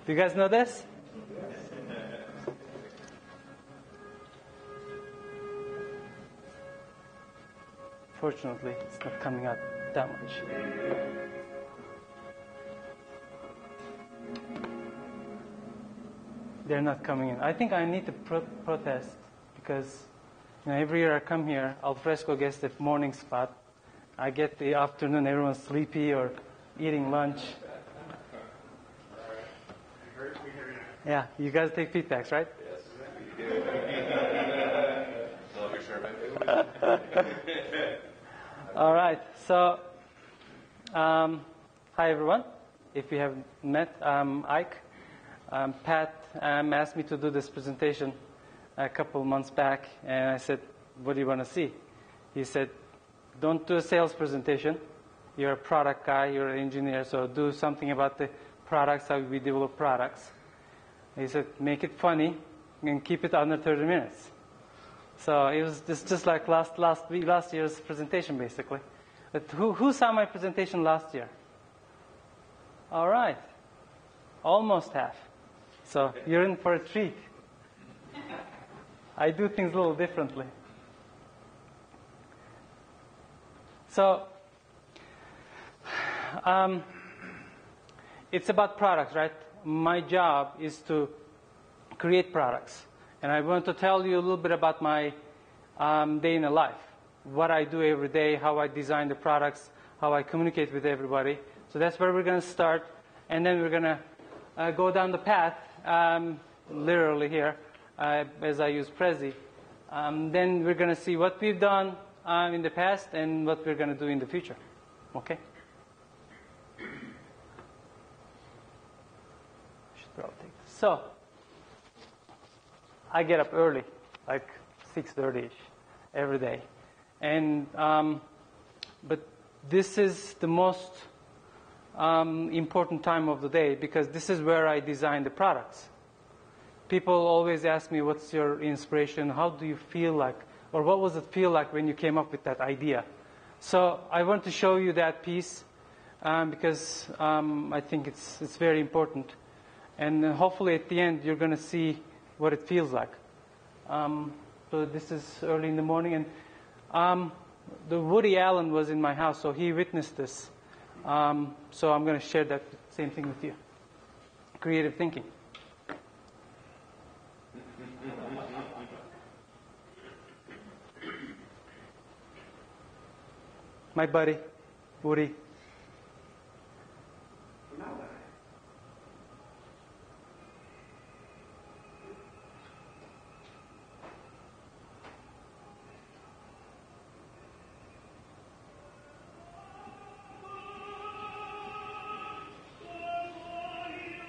Do you guys know this? Fortunately, it's not coming out that much. They're not coming in. I think I need to protest because every year I come here, al fresco gets the morning spot. I get the afternoon, everyone's sleepy or eating lunch. Yeah, you guys take feedbacks, right? All right, so hi everyone. If you haven't met, I'm Ike. Pat asked me to do this presentation a couple months back, and I said, what do you want to see? He said, don't do a sales presentation. You're a product guy, you're an engineer, so do something about the products, how we develop products. He said, make it funny and keep it under 30 minutes. So it was just like last year's presentation, basically. But who saw my presentation last year? All right. Almost half. So you're in for a treat. I do things a little differently. So it's about products, right? My job is to create products. And I want to tell you a little bit about my day in the life, what I do every day, how I design the products, how I communicate with everybody. So that's where we're going to start. And then we're going to go down the path, literally here, as I use Prezi. Then we're going to see what we've done in the past and what we're going to do in the future. Okay? Should probably take this. So I get up early, like 6:30ish, every day, and but this is the most important time of the day because this is where I design the products. People always ask me, what's your inspiration? How do you feel like, or what was it feel like when you came up with that idea? So I want to show you that piece because I think it's very important. And hopefully at the end you're going to see what it feels like. So this is early in the morning. And the Woody Allen was in my house, so he witnessed this. So I'm going to share that same thing with you. Creative thinking. My buddy, Woody.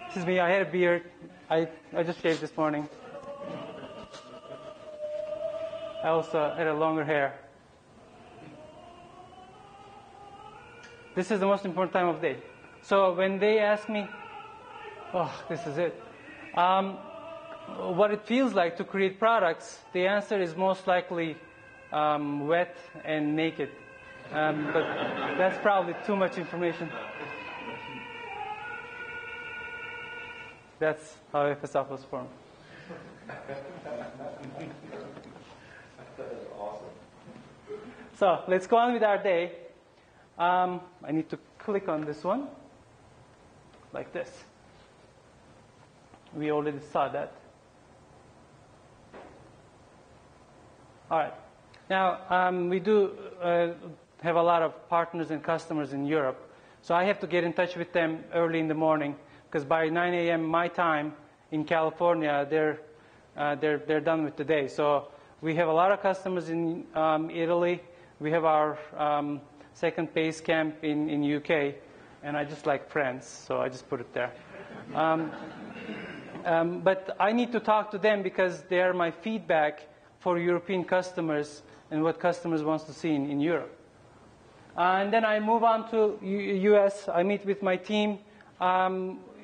This is me. I had a beard. I just shaved this morning. I also had a longer hair. This is the most important time of day. So when they ask me, oh, this is it, what it feels like to create products, the answer is most likely wet and naked. But that's probably too much information. That's how FSF was formed. Awesome. So let's go on with our day. I need to click on this one, like this. We already saw that. All right. Now, we do have a lot of partners and customers in Europe. So I have to get in touch with them early in the morning because by 9 a.m. my time in California, they're done with the day. So we have a lot of customers in Italy. We have our second base camp in UK, and I just like France, so I just put it there. But I need to talk to them because they are my feedback for European customers and what customers wants to see in Europe. And then I move on to US. I meet with my team.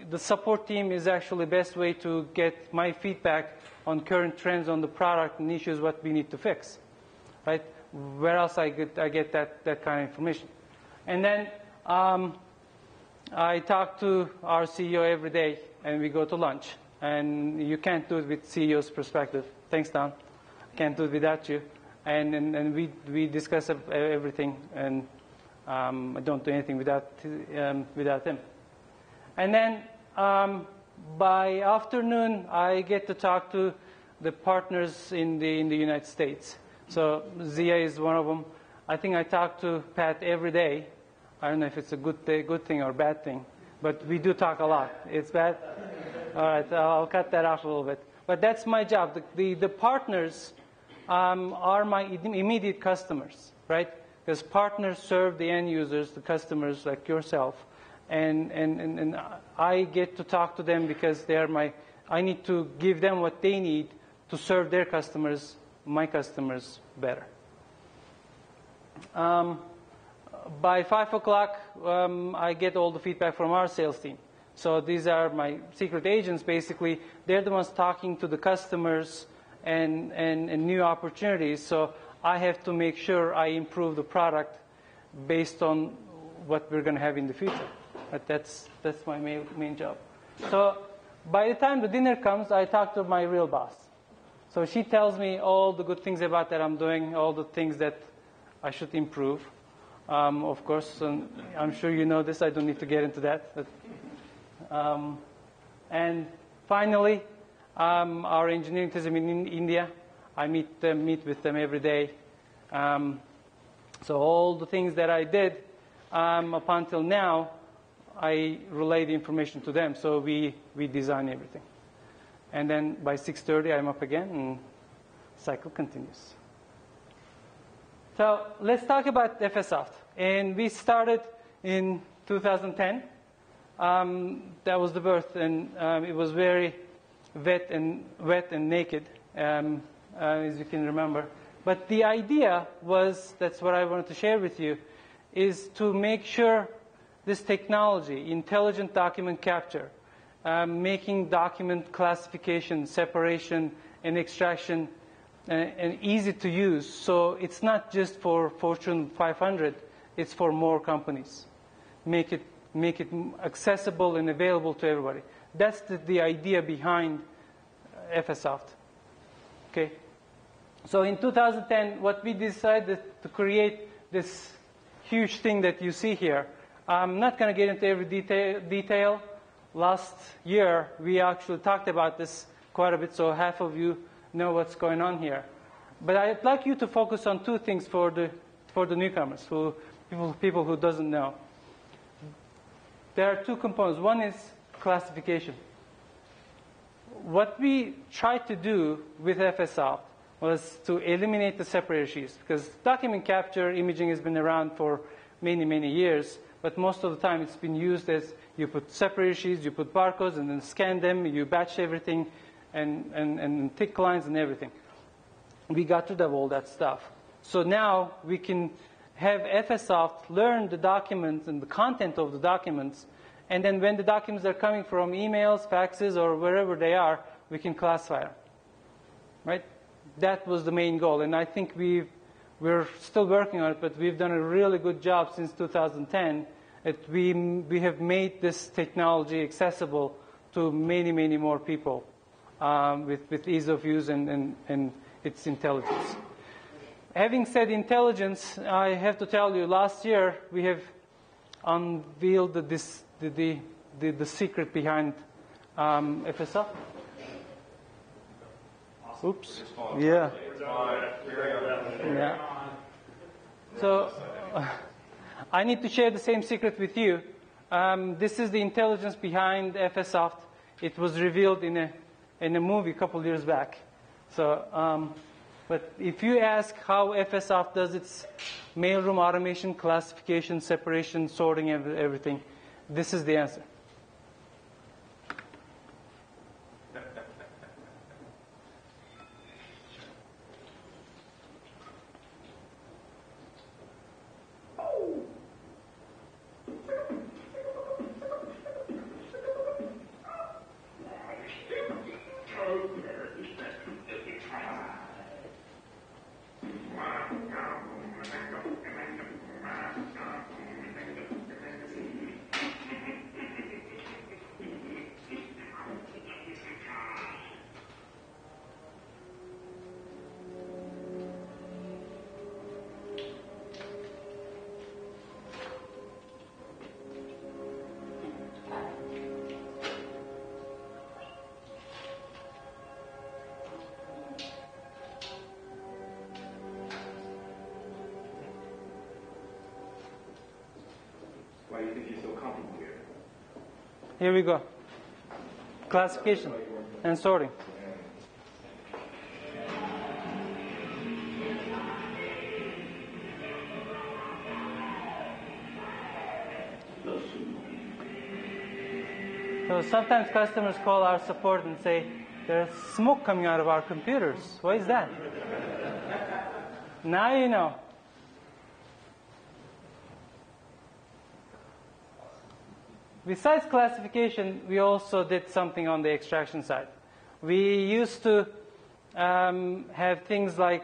The support team is actually the best way to get my feedback on current trends on the product and issues what we need to fix, right? Where else I get that kind of information. And then I talk to our CEO every day and we go to lunch. And you can't do it with CEO's perspective. Thanks, Don. Can't do it without you. And we discuss everything, and I don't do anything without him. And then by afternoon, I get to talk to the partners in the United States. So Zia is one of them. I think I talk to Pat every day. I don't know if it's a good thing or bad thing, but we do talk a lot. It's bad? All right, I'll cut that off a little bit. But that's my job. The partners are my immediate customers, right? Because partners serve the end users, the customers like yourself. And I get to talk to them because I need to give them what they need to serve their customers, my customers, better. By 5 o'clock, I get all the feedback from our sales team. So these are my secret agents, basically. They're the ones talking to the customers and new opportunities. So I have to make sure I improve the product based on what we're going to have in the future. But that's my main job. So by the time the dinner comes, I talk to my real boss. So she tells me all the good things about that I'm doing, all the things that I should improve. Of course, I'm sure you know this. I don't need to get into that. But, and finally, our engineering team in India, I meet with them every day. So all the things that I did up until now, I relay the information to them. So we design everything. And then by 6:30, I'm up again, and cycle continues. So let's talk about FSsoft. And we started in 2010. That was the birth, and it was very wet and naked, as you can remember. But the idea was, that's what I wanted to share with you, is to make sure this technology, intelligent document capture, making document classification, separation, and extraction and easy to use. So it's not just for Fortune 500, it's for more companies. Make it accessible and available to everybody. That's the idea behind FSsoft. Okay. So in 2010, what we decided to create this huge thing that you see here. I'm not going to get into every detail. Last year, we actually talked about this quite a bit, so half of you know what's going on here. But I'd like you to focus on two things for the newcomers, people who doesn't know. There are two components. One is classification. What we tried to do with FSsoft was to eliminate the separator sheets, because document capture imaging has been around for many, many years, but most of the time it's been used as you put separator sheets, you put barcodes, and then scan them, you batch everything, and tick lines and everything. We got rid of all that stuff. So now we can have FSsoft learn the documents and the content of the documents, and then when the documents are coming from emails, faxes, or wherever they are, we can classify them. Right? That was the main goal, and I think we're still working on it, but we've done a really good job since 2010. We have made this technology accessible to many, many more people with ease of use and its intelligence. Having said intelligence, I have to tell you, last year we have unveiled the secret behind FSsoft. Oops. Yeah. Yeah. So I need to share the same secret with you. This is the intelligence behind FSsoft. It was revealed in a movie a couple years back. So, but if you ask how FSsoft does its mailroom automation, classification, separation, sorting, everything, this is the answer. Why do you think you're so comfortable here? Here we go. Classification and sorting. So sometimes customers call our support and say, there's smoke coming out of our computers. Why is that? Now you know. Besides classification, we also did something on the extraction side. We used to have things like,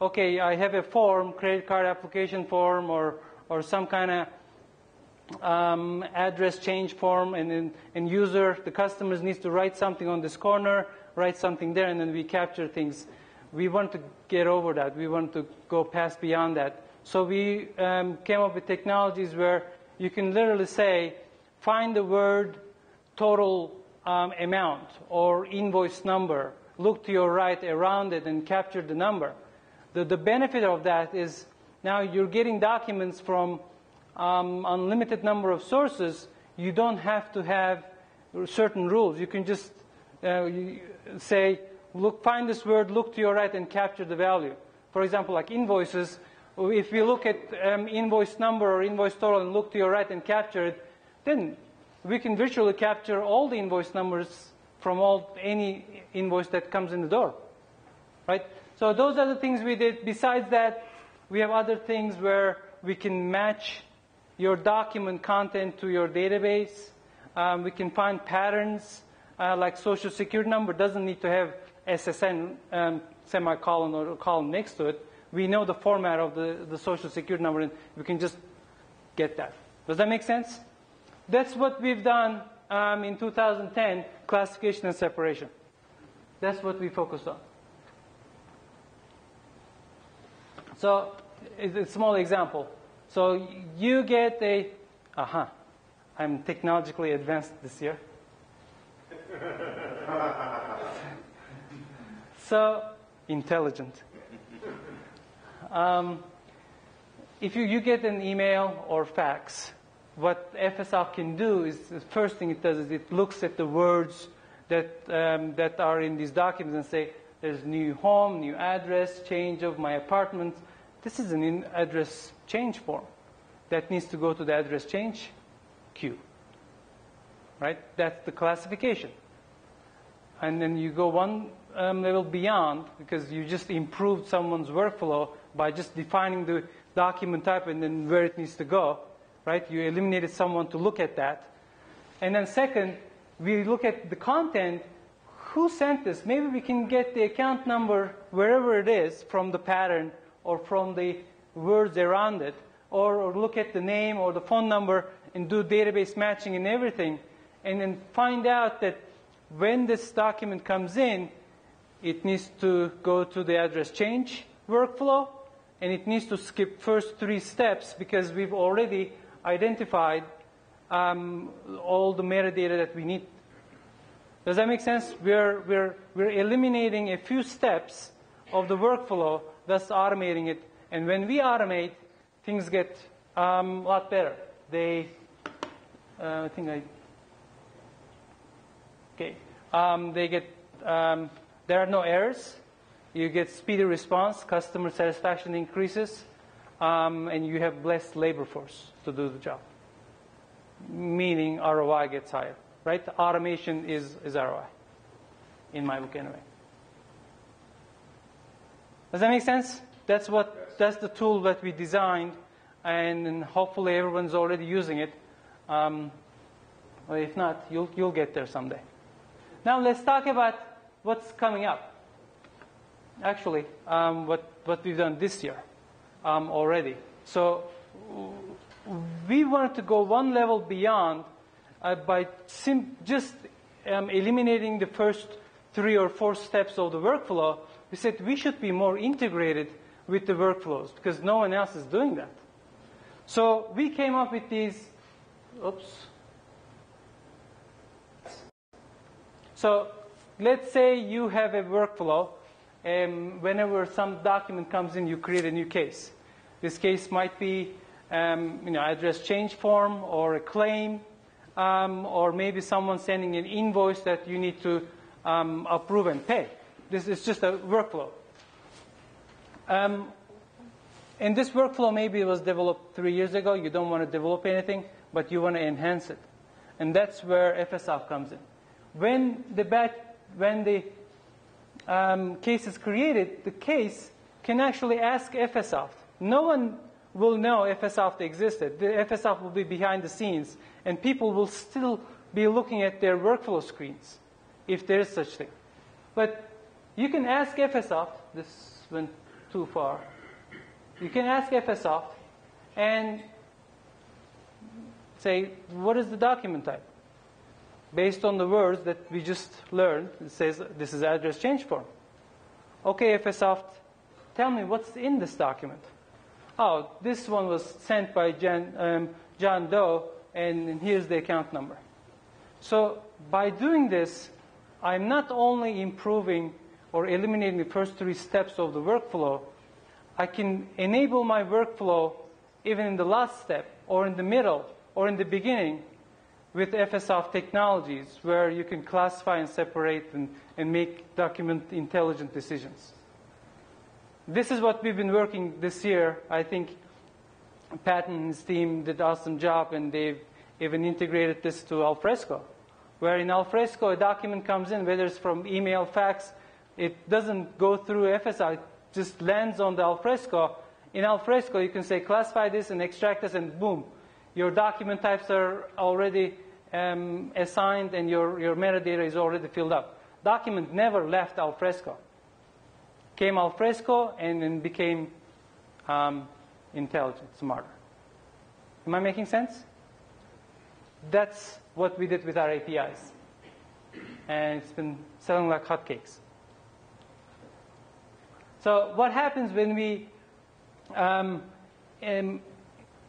okay, I have a form, credit card application form, or some kind of address change form, and user, the customers needs to write something on this corner, write something there, and then we capture things. We want to get over that. We want to go past beyond that. So we came up with technologies where you can literally say, find the word total amount or invoice number, look to your right around it and capture the number. The benefit of that is now you're getting documents from unlimited number of sources. You don't have to have certain rules. You can just say, look, find this word, look to your right, and capture the value. For example, like invoices, if we look at invoice number or invoice total and look to your right and capture it, then we can virtually capture all the invoice numbers from any invoice that comes in the door, right? So those are the things we did. Besides that, we have other things where we can match your document content to your database. We can find patterns like social security number doesn't need to have SSN semicolon or column next to it. We know the format of the social security number, and we can just get that. Does that make sense? That's what we've done in 2010, classification and separation. That's what we focused on. So it's a small example. So you get I'm technologically advanced this year. So intelligent. If you get an email or fax, what FSR can do is, the first thing it does is it looks at the words that are in these documents and say, there's new home, new address, change of my apartment. This is an address change form that needs to go to the address change queue, right? That's the classification. And then you go one level beyond, because you just improved someone's workflow by just defining the document type and then where it needs to go, right? You eliminated someone to look at that. And then second, we look at the content. Who sent this? Maybe we can get the account number wherever it is from the pattern or from the words around it, or look at the name or the phone number and do database matching and everything, and then find out that when this document comes in, it needs to go to the address change workflow, and it needs to skip first 3 steps because we've already identified all the metadata that we need. Does that make sense? We're eliminating a few steps of the workflow, thus automating it. And when we automate, things get a lot better. They get there are no errors. You get speedy response, customer satisfaction increases, and you have less labor force to do the job. Meaning ROI gets higher, right? Automation is ROI, in my book anyway. Does that make sense? That's the tool that we designed, and hopefully everyone's already using it. Well, if not, you'll get there someday. Now let's talk about what's coming up. Actually, what we've done this year already. So we wanted to go one level beyond by just eliminating the first 3 or 4 steps of the workflow. We said we should be more integrated with the workflows because no one else is doing that. So we came up with these. So let's say you have a workflow. Whenever some document comes in, you create a new case. This case might be address change form or a claim, or maybe someone sending an invoice that you need to approve and pay. This is just a workflow. And this workflow maybe was developed 3 years ago. You don't want to develop anything, but you want to enhance it. And that's where FSOF comes in. When the case is created, the case can actually ask FSOF. No one will know FSOF existed. The FSOF will be behind the scenes, and people will still be looking at their workflow screens, if there is such thing. But you can ask FSOF. This went too far. You can ask FSOF and say, what is the document type? Based on the words that we just learned, it says this is address change form. Okay, FSOF, tell me what's in this document. Oh, this one was sent by John Doe, and here's the account number. So by doing this, I'm not only improving or eliminating the first 3 steps of the workflow, I can enable my workflow even in the last step, or in the middle, or in the beginning with FSOF technologies where you can classify and separate and make document intelligent decisions. This is what we've been working this year. I think Pat and his team did an awesome job, and they've even integrated this to Alfresco, where in Alfresco a document comes in, whether it's from email, fax, it doesn't go through FSOF, it just lands on the Alfresco. In Alfresco, you can say classify this and extract this, and boom, your document types are already assigned, and your metadata is already filled up. Document never left Alfresco. Came Alfresco and then became intelligent, smarter. Am I making sense? That's what we did with our APIs. And it's been selling like hotcakes. So what happens when we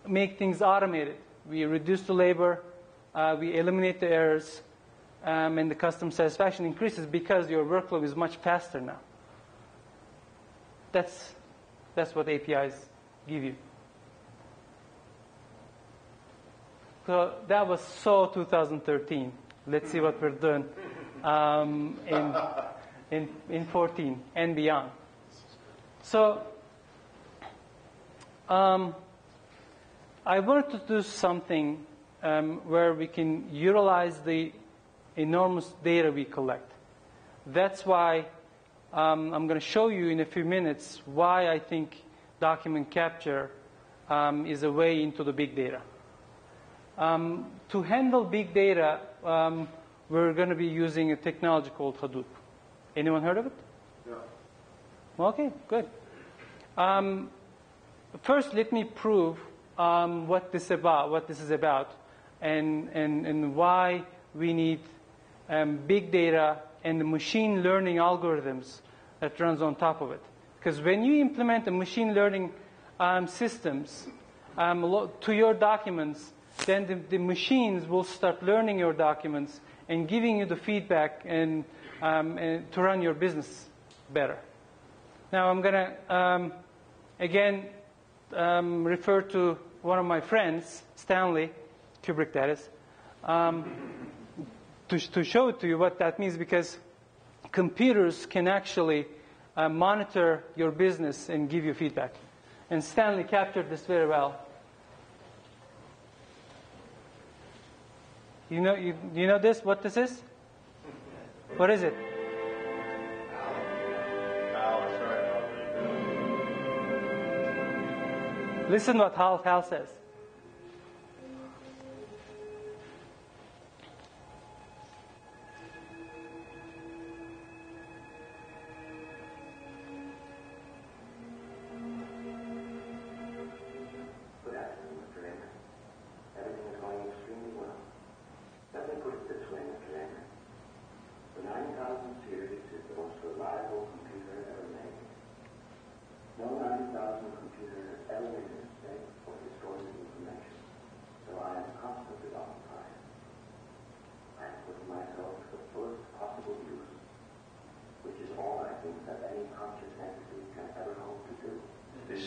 make things automated? We reduce the labor, we eliminate the errors, and the customer satisfaction increases because your workflow is much faster now. That's what APIs give you. So that was 2013. Let's see what we're doing in 14 and beyond. So I wanted to do something where we can utilize the enormous data we collect. That's why I'm going to show you in a few minutes why I think document capture is a way into the big data. To handle big data, we're going to be using a technology called Hadoop. Anyone heard of it? Yeah. Okay, good. First, let me prove what this is about, and why we need big data and the machine learning algorithms that runs on top of it. Because when you implement the machine learning systems to your documents, then the machines will start learning your documents and giving you the feedback and to run your business better. Now I'm going to, again, refer to one of my friends, Stanley Kubrick, that is, to show it to you what that means, because computers can actually monitor your business and give you feedback. And Stanley captured this very well. You know this? What this is? What is it? Listen what Hal says.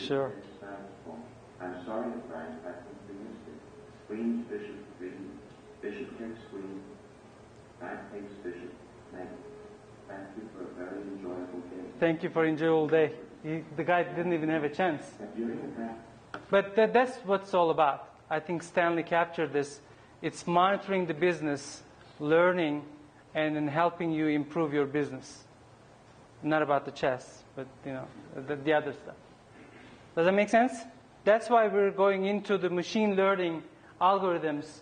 Sure. I'm sorry, Frank. I Bishop Vision, Bishop Tim Sweeney, Matt takes Bishop Megan. Thank you for a very enjoyable day. Thank you for enjoyable day. The guy didn't even have a chance. But that's what it's all about. I think Stanley captured this. It's monitoring the business, learning, and then helping you improve your business. Not about the chess, but the other stuff. Does that make sense? That's why we're going into the machine learning algorithms,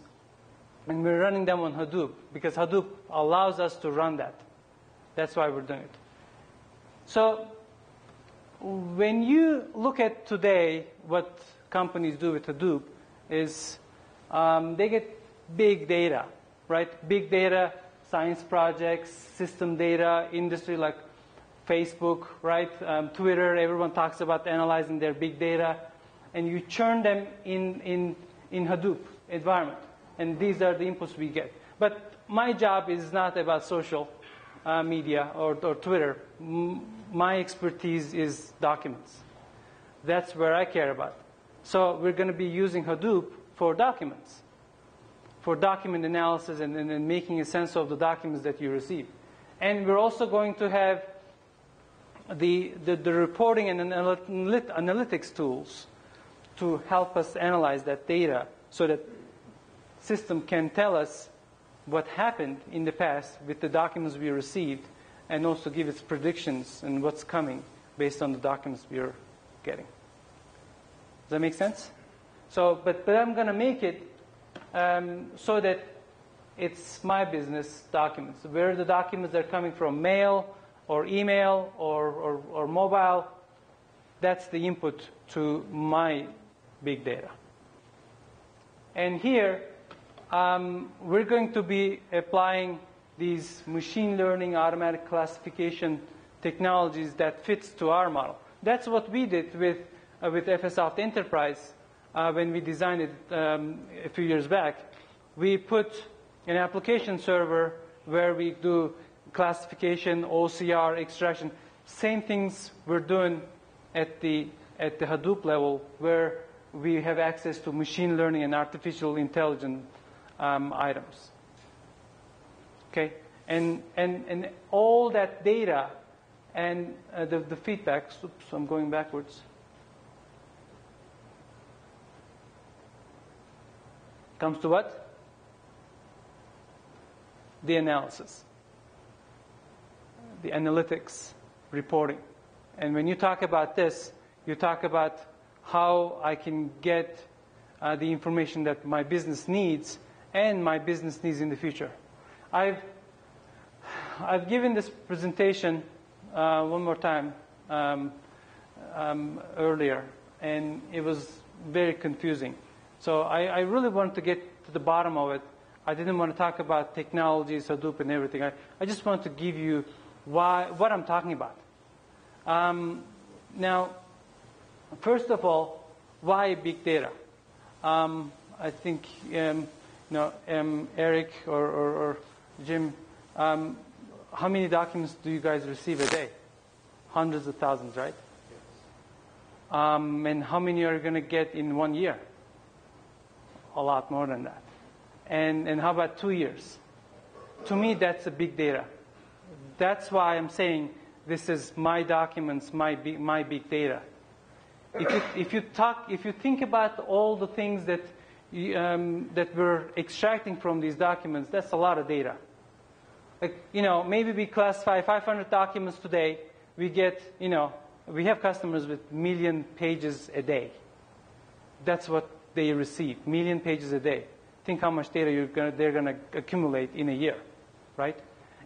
and we're running them on Hadoop, because Hadoop allows us to run that. That's why we're doing it. So when you look at today, what companies do with Hadoop is they get big data, right? Big data, science projects, system data, industry like Facebook, right? Twitter, everyone talks about analyzing their big data. And you churn them in Hadoop environment. And these are the inputs we get. But my job is not about social media or Twitter. My expertise is documents. That's where I care about. So we're going to be using Hadoop for documents, for document analysis and making a sense of the documents that you receive. And we're also going to have the reporting and analytics tools to help us analyze that data so that system can tell us what happened in the past with the documents we received, and also give its predictions and what's coming based on the documents we are getting. Does that make sense? So, but I'm going to make it so that it's my business documents. Where the documents are coming from, mail or email or mobile, that's the input to my big data. And here, we're going to be applying these machine learning automatic classification technologies that fits to our model. That's what we did with FSoft Enterprise when we designed it a few years back. We put an application server where we do classification, OCR, extraction, same things we're doing at the Hadoop level, where we have access to machine learning and artificial intelligence items. Okay, and all that data and the feedback. Oops, I'm going backwards. Comes to what? The analysis, the analytics, reporting. And when you talk about this, you talk about how I can get the information that my business needs and my business needs in the future. I've given this presentation one more time earlier, and it was very confusing. So I really wanted to get to the bottom of it. I didn't want to talk about technologies, Hadoop, and everything. I just want to give you what I'm talking about. Now, first of all, why big data? I think Eric or Jim, how many documents do you guys receive a day? Hundreds of thousands, right? Yes. And how many are you going to get in 1 year? A lot more than that. And how about 2 years? To me, that's a big data. That's why I'm saying this is my documents, my big data. If you think about all the things that that we're extracting from these documents, that's a lot of data. Like, maybe we classify 500 documents today. We get, we have customers with 1 million pages a day. That's what they receive, 1 million pages a day. Think how much data they're going to accumulate in a year, right?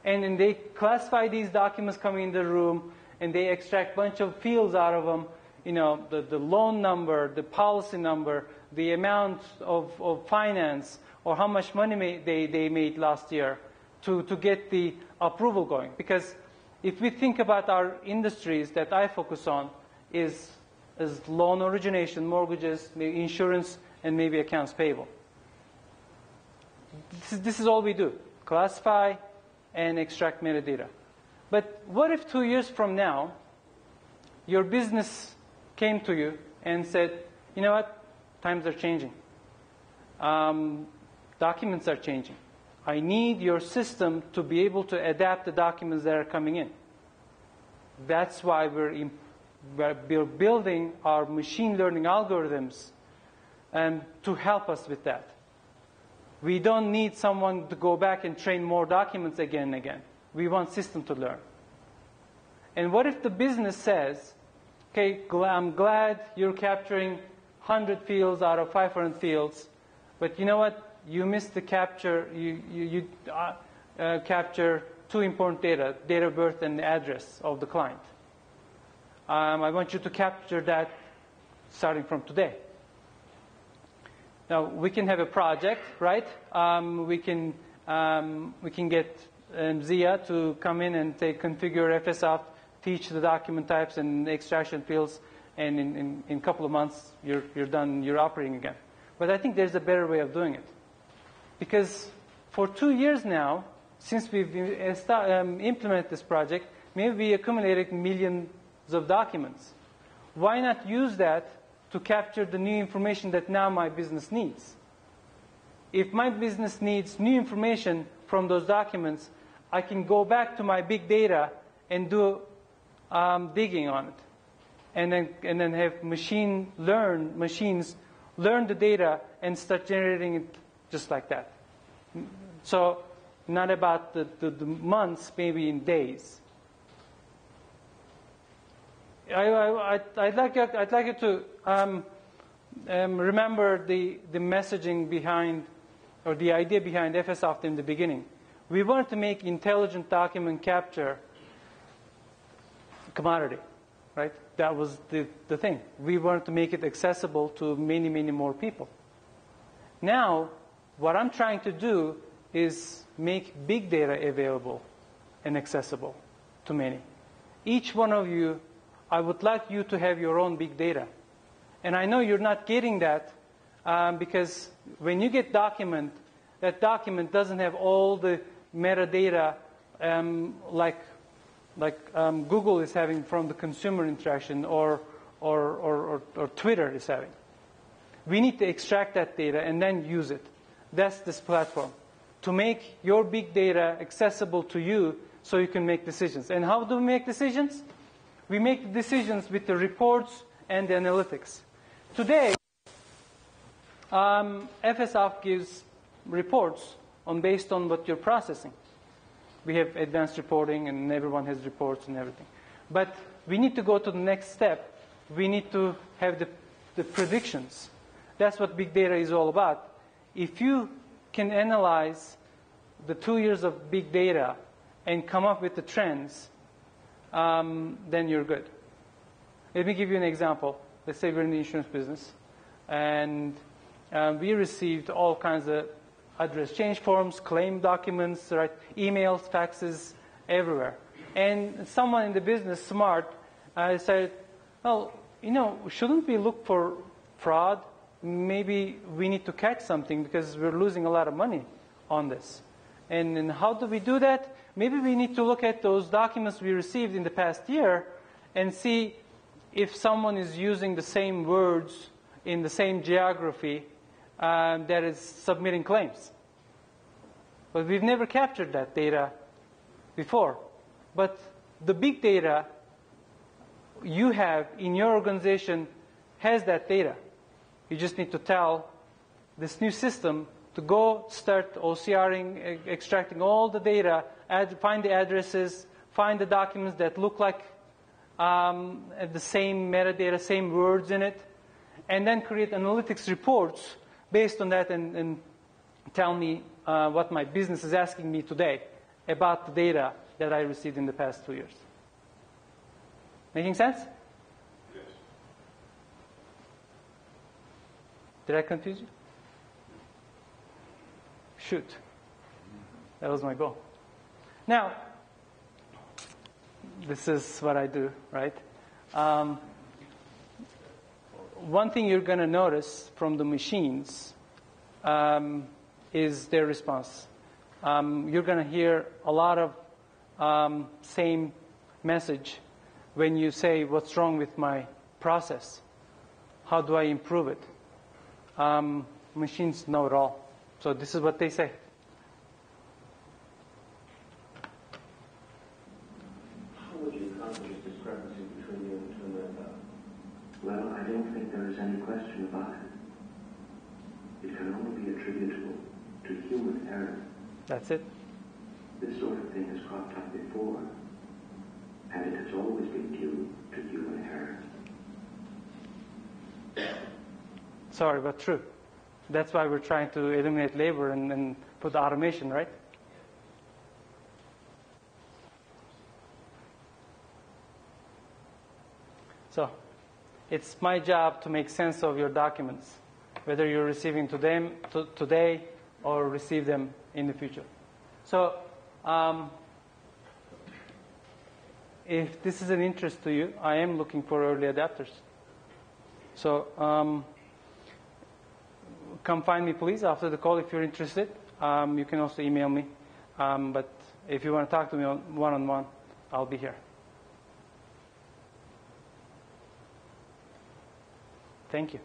And they classify these documents coming in the room, and they extract a bunch of fields out of them. The loan number, the policy number, the amount of finance, or how much money they made last year to get the approval going. Because if we think about our industries that I focus on is loan origination, mortgages, maybe insurance, and maybe accounts payable. This is all we do, classify and extract metadata. But what if 2 years from now, your business came to you and said, you know what, times are changing. Documents are changing. I need your system to be able to adapt the documents that are coming in. That's why we're building our machine learning algorithms to help us with that. We don't need someone to go back and train more documents again and again. We want system to learn. And what if the business says, okay, I'm glad you're capturing 100 fields out of 500 fields, but you know what? You missed the capture. You capture two important data: date of birth and the address of the client. I want you to capture that starting from today. Now we can have a project, right? We can get Zia to come in and configure FSOft, teach the document types and extraction fields, and in a couple of months you're done. You're operating again. But I think there's a better way of doing it, because for 2 years now, since we've implemented this project, maybe we accumulated millions of documents. Why not use that to capture the new information that now my business needs? If my business needs new information from those documents, I can go back to my big data and do digging on it, and then have machines learn the data and start generating it just like that. So not about the months, maybe in days. I'd like you to remember the messaging behind, or the idea behind FSOft in the beginning. We wanted to make intelligent document capture a commodity, right? That was the thing. We wanted to make it accessible to many, many more people. Now, what I'm trying to do is make big data available and accessible to many. Each one of you, I would like you to have your own big data. And I know you're not getting that because when you get document, that document doesn't have all the metadata like Google is having from the consumer interaction or Twitter is having. We need to extract that data and then use it. That's this platform, to make your big data accessible to you so you can make decisions. And how do we make decisions? We make decisions with the reports and the analytics. Today, FSOft gives reports based on what you're processing. We have advanced reporting, and everyone has reports and everything. But we need to go to the next step. We need to have the predictions. That's what big data is all about. If you can analyze the 2 years of big data and come up with the trends, then you're good. Let me give you an example. Let's say we're in the insurance business, and we received all kinds of address change forms, claim documents, right? Emails, faxes, everywhere. And someone in the business, smart, said, well, shouldn't we look for fraud? Maybe we need to catch something because we're losing a lot of money on this. And how do we do that? Maybe we need to look at those documents we received in the past year and see if someone is using the same words in the same geography that is submitting claims. But we've never captured that data before. But the big data you have in your organization has that data. You just need to tell this new system to go start OCRing, extracting all the data, find the addresses, find the documents that look like the same metadata, same words in it, and then create analytics reports based on that and tell me what my business is asking me today about the data that I received in the past 2 years. Making sense? Yes. Did I confuse you? Shoot. That was my goal. Now, this is what I do, right? One thing you're going to notice from the machines is their response. You're going to hear a lot of same message when you say, what's wrong with my process? How do I improve it? Machines know it all. So this is what they say. How would you accomplish discrepancy between you and Tunanda? Well, I don't think there is any question about it. It can only be attributable to human error. That's it. This sort of thing has cropped up before, and it has always been due to human error. Sorry, but true. That's why we're trying to eliminate labor and put automation, right? So, it's my job to make sense of your documents, whether you're receiving today or receive them in the future. So, if this is an interest to you, I am looking for early adapters. So, come find me, please, after the call if you're interested. You can also email me. But if you want to talk to me one-on-one, I'll be here. Thank you.